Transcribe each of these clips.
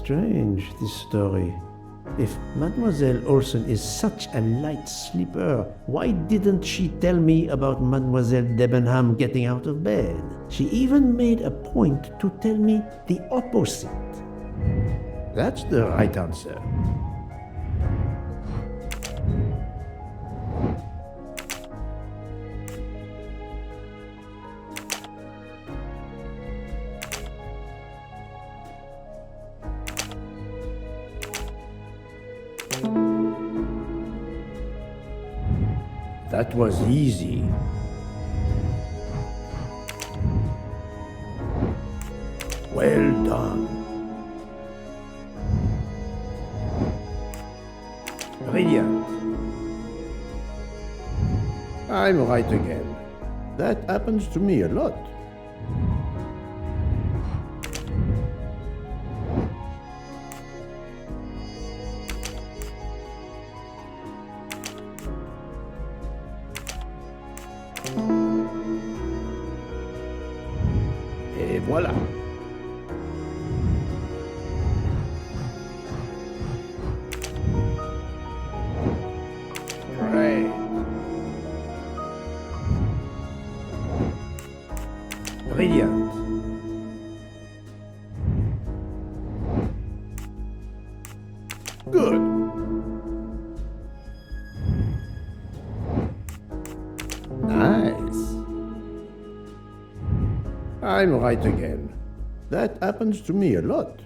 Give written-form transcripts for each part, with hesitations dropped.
strange, this story. If Mademoiselle Olsen is such a light sleeper, why didn't she tell me about Mademoiselle Debenham getting out of bed? She even made a point to tell me the opposite. That's the right answer. That was easy. Well done. Brilliant. I'm right again. That happens to me a lot. Et voilà. Great. Brilliant. Good. Nice. I'm right again. That happens to me a lot.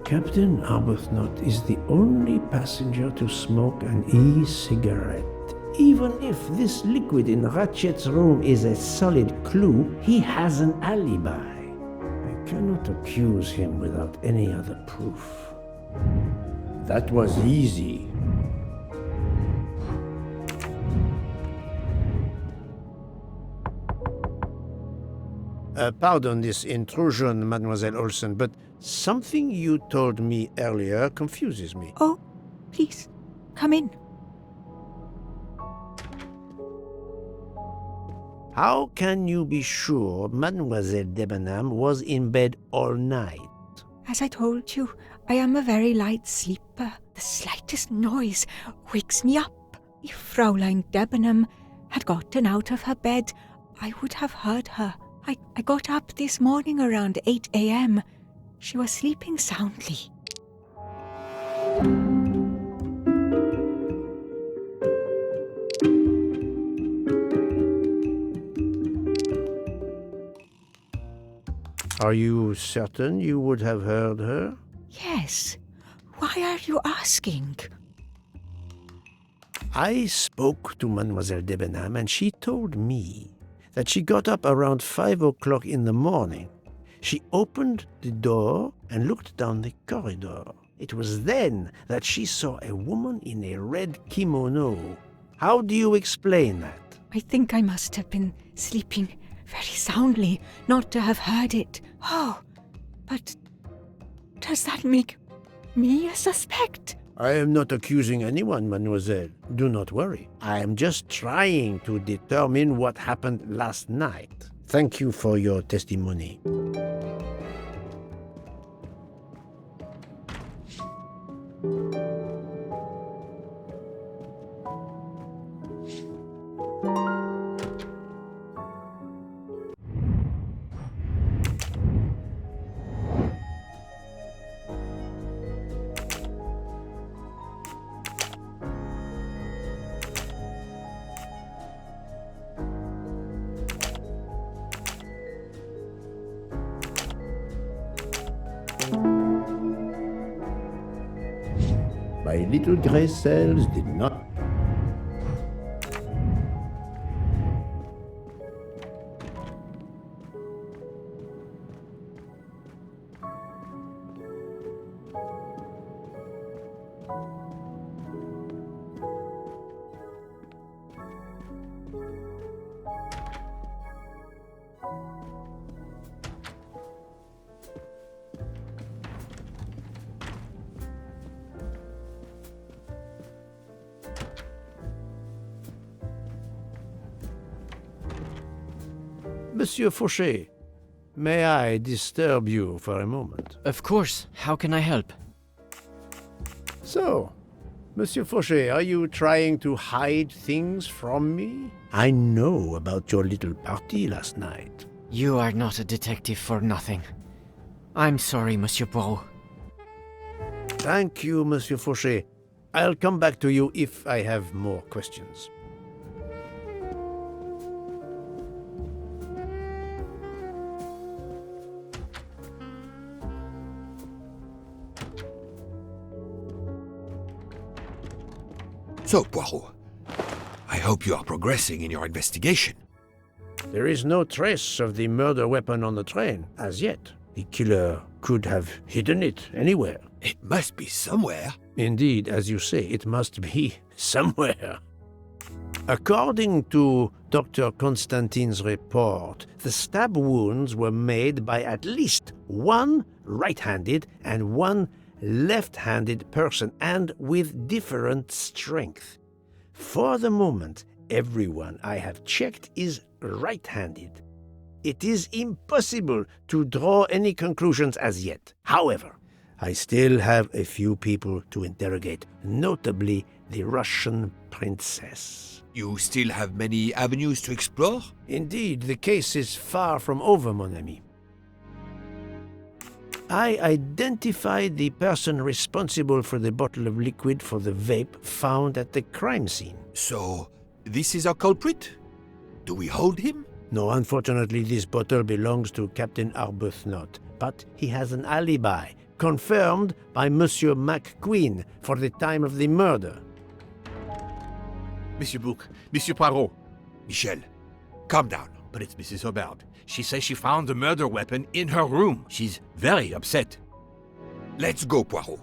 Captain Arbuthnot is the only passenger to smoke an e-cigarette. Even if this liquid in Ratchet's room is a solid clue, he has an alibi. I cannot accuse him without any other proof. That was easy. Pardon this intrusion, Mademoiselle Olsen, but something you told me earlier confuses me. Oh, please, come in. How can you be sure Mademoiselle Debenham was in bed all night? As I told you, I am a very light sleeper. The slightest noise wakes me up. If Fraulein Debenham had gotten out of her bed, I would have heard her. I got up this morning around 8 a.m. She was sleeping soundly. Are you certain you would have heard her? Yes. Why are you asking? I spoke to Mademoiselle Debenham and she told me that she got up around 5 o'clock in the morning. She opened the door and looked down the corridor. It was then that she saw a woman in a red kimono. How do you explain that? I think I must have been sleeping very soundly not to have heard it. Oh, but does that make me a suspect? I am not accusing anyone, mademoiselle. Do not worry. I am just trying to determine what happened last night. Thank you for your testimony. My little grey cells did not. Monsieur Fauchet, may I disturb you for a moment? Of course. How can I help? So, Monsieur Fauchet, are you trying to hide things from me? I know about your little party last night. You are not a detective for nothing. I'm sorry, Monsieur Poirot. Thank you, Monsieur Fauchet. I'll come back to you if I have more questions. So, Poirot, I hope you are progressing in your investigation. There is no trace of the murder weapon on the train, as yet. The killer could have hidden it anywhere. It must be somewhere. Indeed, as you say, it must be somewhere. According to Dr. Constantine's report, the stab wounds were made by at least one right-handed and one left-handed person, and with different strength. For the moment, everyone I have checked is right-handed. It is impossible to draw any conclusions as yet. However, I still have a few people to interrogate, notably the Russian princess. You still have many avenues to explore? Indeed, the case is far from over, mon ami. I identified the person responsible for the bottle of liquid for the vape found at the crime scene. So, this is our culprit? Do we hold him? No, unfortunately, this bottle belongs to Captain Arbuthnot, but he has an alibi, confirmed by Monsieur McQueen for the time of the murder. Monsieur Bouc, Monsieur Poirot. Michel, calm down. But it's Mrs. Hubbard. She says she found the murder weapon in her room. She's very upset. Let's go, Poirot.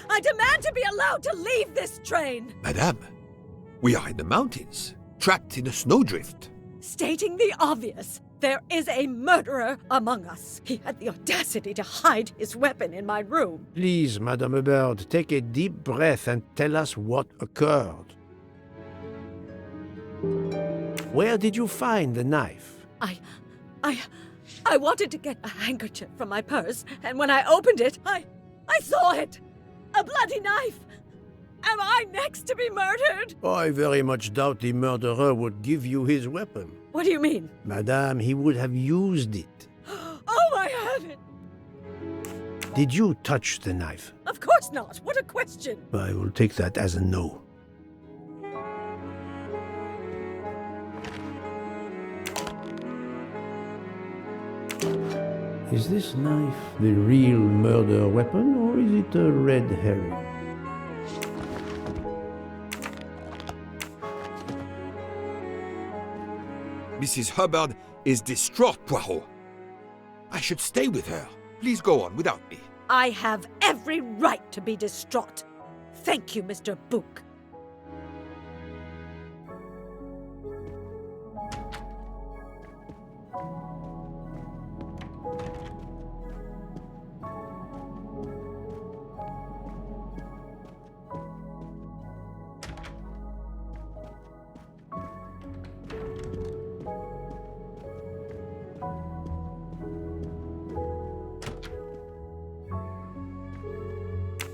I demand to be allowed to leave this train! Madame, we are in the mountains, trapped in a snowdrift. Stating the obvious, there is a murderer among us. He had the audacity to hide his weapon in my room. Please, Madame Hubbard, take a deep breath and tell us what occurred. Where did you find the knife? I wanted to get a handkerchief from my purse, and when I opened it, I saw it! A bloody knife! Am I next to be murdered? I very much doubt the murderer would give you his weapon. What do you mean? Madame, he would have used it. Oh, I have it! Did you touch the knife? Of course not. What a question. I will take that as a no. Is this knife the real murder weapon, or is it a red herring? Mrs. Hubbard is distraught, Poirot. I should stay with her. Please go on without me. I have every right to be distraught. Thank you, Mr. Bouc.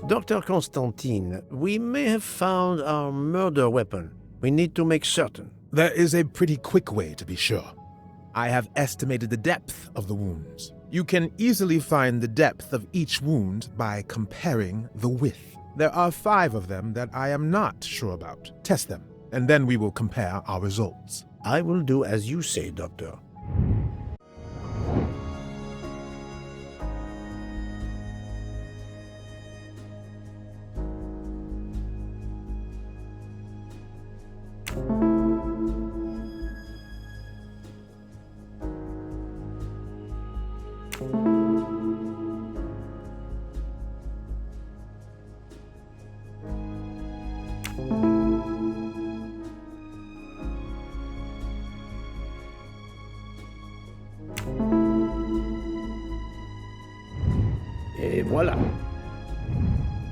Dr. Constantine, we may have found our murder weapon. We need to make certain. There is a pretty quick way to be sure. I have estimated the depth of the wounds. You can easily find the depth of each wound by comparing the width. There are 5 of them that I am not sure about. Test them, and then we will compare our results. I will do as you say, Doctor. Et voilà.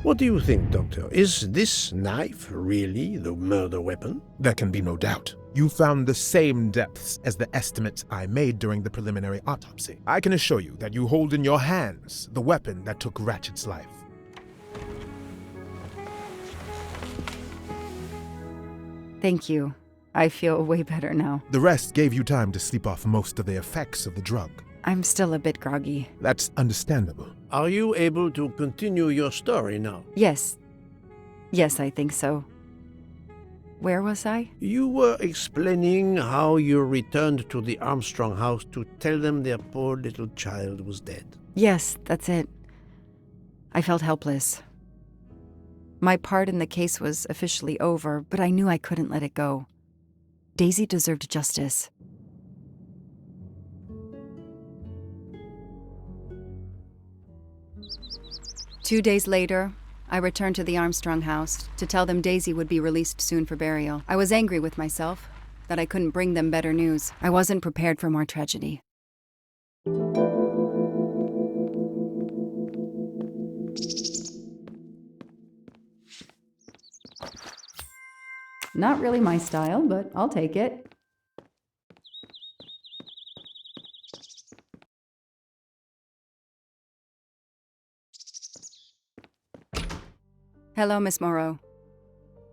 What do you think, Doctor? Is this knife really the murder weapon? There can be no doubt. You found the same depths as the estimates I made during the preliminary autopsy. I can assure you that you hold in your hands the weapon that took Ratchet's life. Thank you. I feel way better now. The rest gave you time to sleep off most of the effects of the drug. I'm still a bit groggy. That's understandable. Are you able to continue your story now? Yes. Yes, I think so. Where was I? You were explaining how you returned to the Armstrong house to tell them their poor little child was dead. Yes, that's it. I felt helpless. My part in the case was officially over, but I knew I couldn't let it go. Daisy deserved justice. Two days later, I returned to the Armstrong house to tell them Daisy would be released soon for burial. I was angry with myself that I couldn't bring them better news. I wasn't prepared for more tragedy. Not really my style, but I'll take it. Hello, Miss Moreau.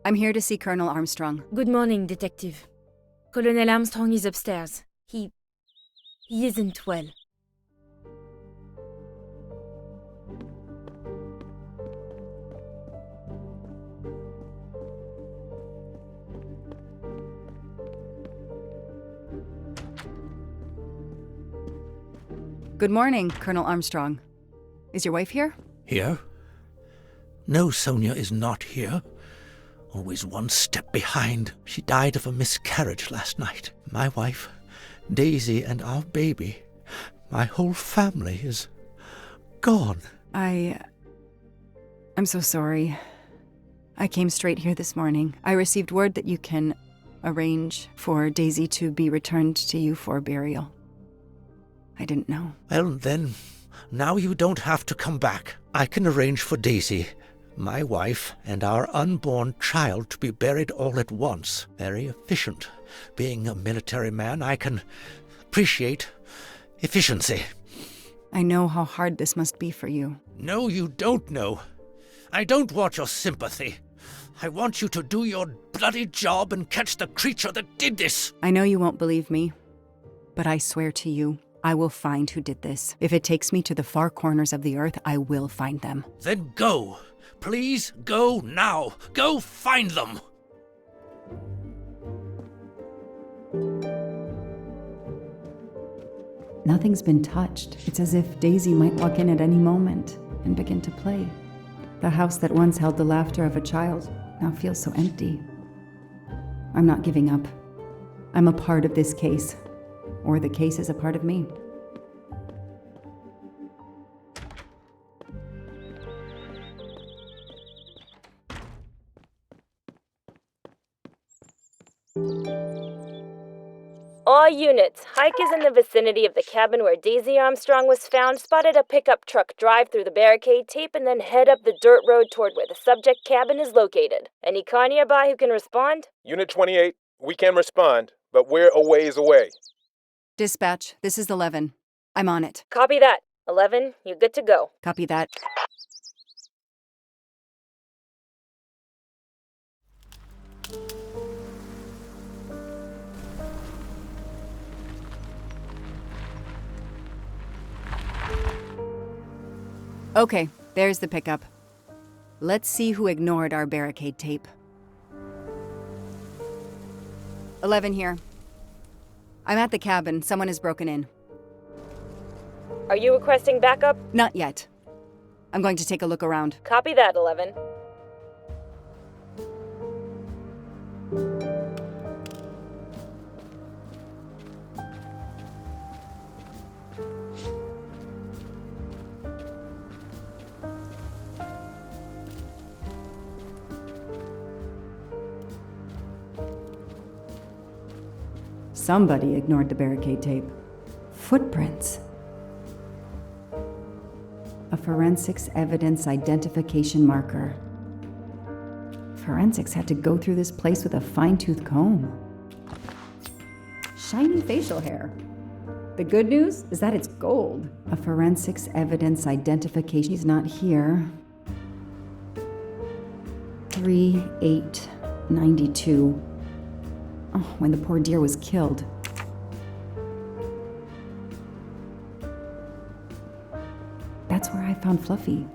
I'm here to see Colonel Armstrong. Good morning, Detective. Colonel Armstrong is upstairs. He isn't well. Good morning, Colonel Armstrong. Is your wife here? Here? No, Sonia is not here. Always one step behind. She died of a miscarriage last night. My wife, Daisy, and our baby. My whole family is gone. I'm so sorry. I came straight here this morning. I received word that you can arrange for Daisy to be returned to you for burial. I didn't know. Well, then, now you don't have to come back. I can arrange for Daisy, my wife, and our unborn child to be buried all at once. Very efficient. Being a military man, I can appreciate efficiency. I know how hard this must be for you. No, you don't know. I don't want your sympathy. I want you to do your bloody job and catch the creature that did this. I know you won't believe me, but I swear to you, I will find who did this. If it takes me to the far corners of the earth, I will find them. Then go. Please go now. Go find them. Nothing's been touched. It's as if Daisy might walk in at any moment and begin to play. The house that once held the laughter of a child now feels so empty. I'm not giving up. I'm a part of this case, or the case is a part of me. All units, Hike is in the vicinity of the cabin where Daisy Armstrong was found, spotted a pickup truck drive through the barricade tape, and then head up the dirt road toward where the subject cabin is located. Any car nearby who can respond? Unit 28, we can respond, but we're a ways away. Dispatch, this is 11. I'm on it. Copy that. 11, you're good to go. Copy that. Okay, there's the pickup. Let's see who ignored our barricade tape. 11 here. I'm at the cabin. Someone has broken in. Are you requesting backup? Not yet. I'm going to take a look around. Copy that, 11. Somebody ignored the barricade tape. Footprints. A forensics evidence identification marker. Forensics had to go through this place with a fine-tooth comb. Shiny facial hair. The good news is that it's gold. A forensics evidence identification is not here. 3/8/92. Oh, when the poor deer was killed. That's where I found Fluffy.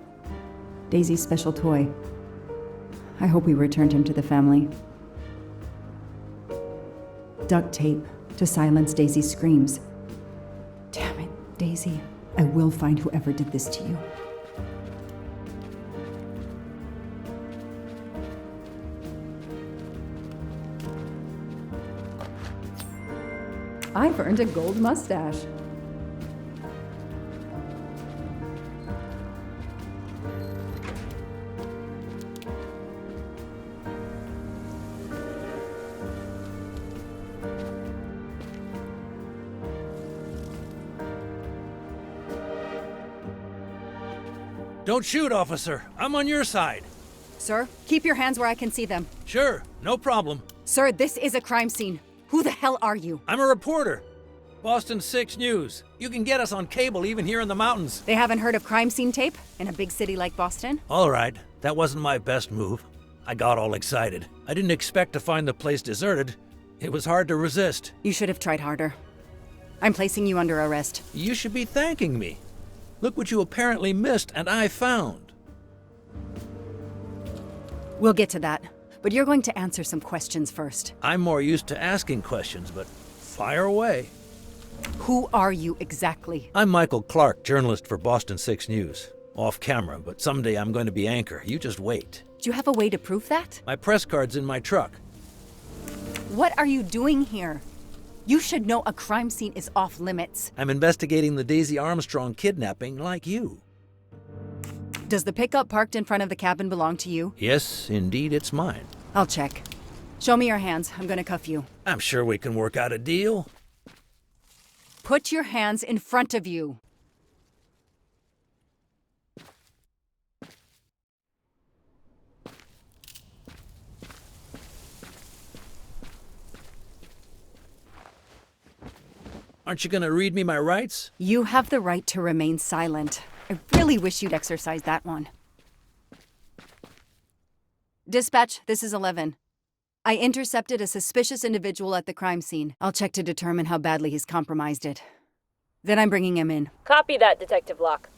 Daisy's special toy. I hope we returned him to the family. Duct tape to silence Daisy's screams. Damn it, Daisy. I will find whoever did this to you. I've earned a gold mustache. Don't shoot, officer. I'm on your side. Sir, keep your hands where I can see them. Sure, no problem. Sir, this is a crime scene. Who the hell are you? I'm a reporter. Boston 6 News. You can get us on cable even here in the mountains. They haven't heard of crime scene tape in a big city like Boston? All right, that wasn't my best move. I got all excited. I didn't expect to find the place deserted. It was hard to resist. You should have tried harder. I'm placing you under arrest. You should be thanking me. Look what you apparently missed and I found. We'll get to that, but you're going to answer some questions first. I'm more used to asking questions, but fire away. Who are you exactly? I'm Michael Clark, journalist for Boston 6 News. Off camera, but someday I'm going to be anchor. You just wait. Do you have a way to prove that? My press card's in my truck. What are you doing here? You should know a crime scene is off limits. I'm investigating the Daisy Armstrong kidnapping like you. Does the pickup parked in front of the cabin belong to you? Yes, indeed, it's mine. I'll check. Show me your hands. I'm gonna cuff you. I'm sure we can work out a deal. Put your hands in front of you. Aren't you gonna read me my rights? You have the right to remain silent. I really wish you'd exercise that one. Dispatch, this is 11. I intercepted a suspicious individual at the crime scene. I'll check to determine how badly he's compromised it. Then I'm bringing him in. Copy that, Detective Locke.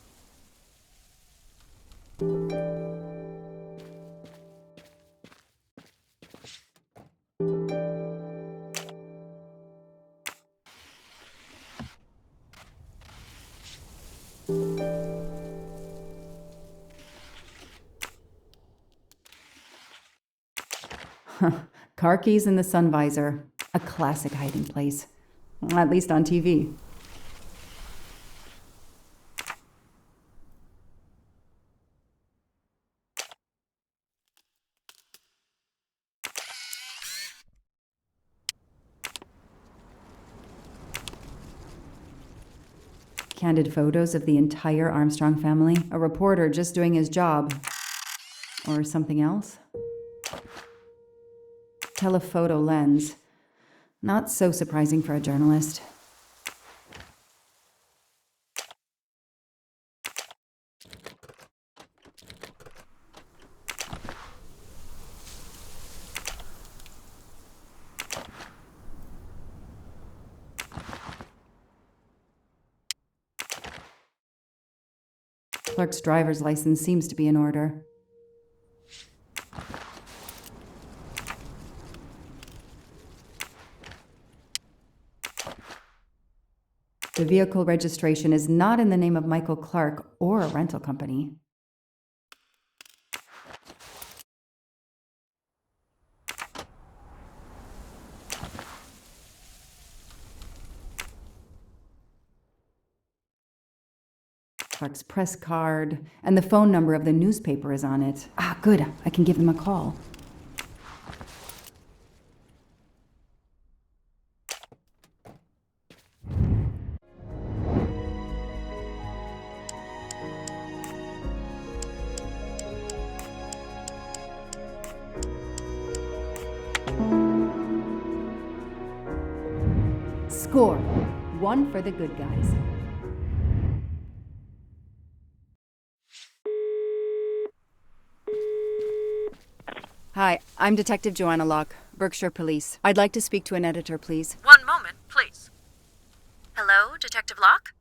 Car keys in the sun visor. A classic hiding place. At least on TV. Candid photos of the entire Armstrong family. A reporter just doing his job. Or something else? Telephoto lens. Not so surprising for a journalist. Clark's driver's license seems to be in order. The vehicle registration is not in the name of Michael Clark or a rental company. Clark's press card, and the phone number of the newspaper is on it. Ah, good. I can give them a call. Score. 1 for the good guys. Hi, I'm Detective Joanna Locke, Berkshire Police. I'd like to speak to an editor, please. One moment, please. Hello, Detective Locke?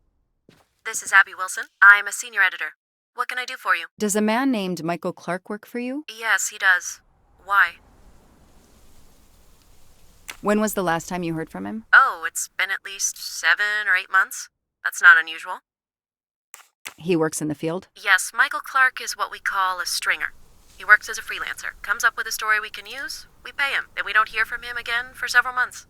This is Abby Wilson. I'm a senior editor. What can I do for you? Does a man named Michael Clark work for you? Yes, he does. Why? When was the last time you heard from him? Oh, it's been at least 7 or 8 months. That's not unusual. He works in the field? Yes, Michael Clark is what we call a stringer. He works as a freelancer, comes up with a story we can use, we pay him, and we don't hear from him again for several months.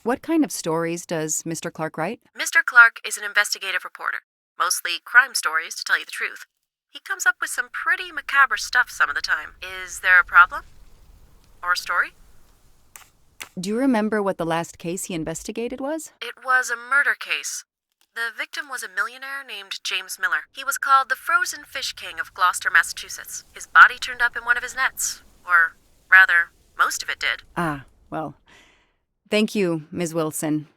What kind of stories does Mr. Clark write? Mr. Clark is an investigative reporter. Mostly crime stories, to tell you the truth. He comes up with some pretty macabre stuff some of the time. Is there a problem? Or a story? Do you remember what the last case he investigated was? It was a murder case. The victim was a millionaire named James Miller. He was called the Frozen Fish King of Gloucester, Massachusetts. His body turned up in one of his nets. Or, rather, most of it did. Ah, well, thank you, Ms. Wilson.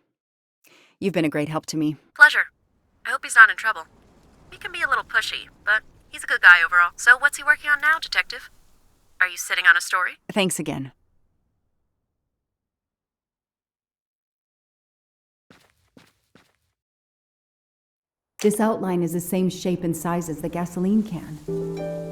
You've been a great help to me. Pleasure. I hope he's not in trouble. He can be a little pushy, but he's a good guy overall. So what's he working on now, Detective? Are you sitting on a story? Thanks again. This outline is the same shape and size as the gasoline can.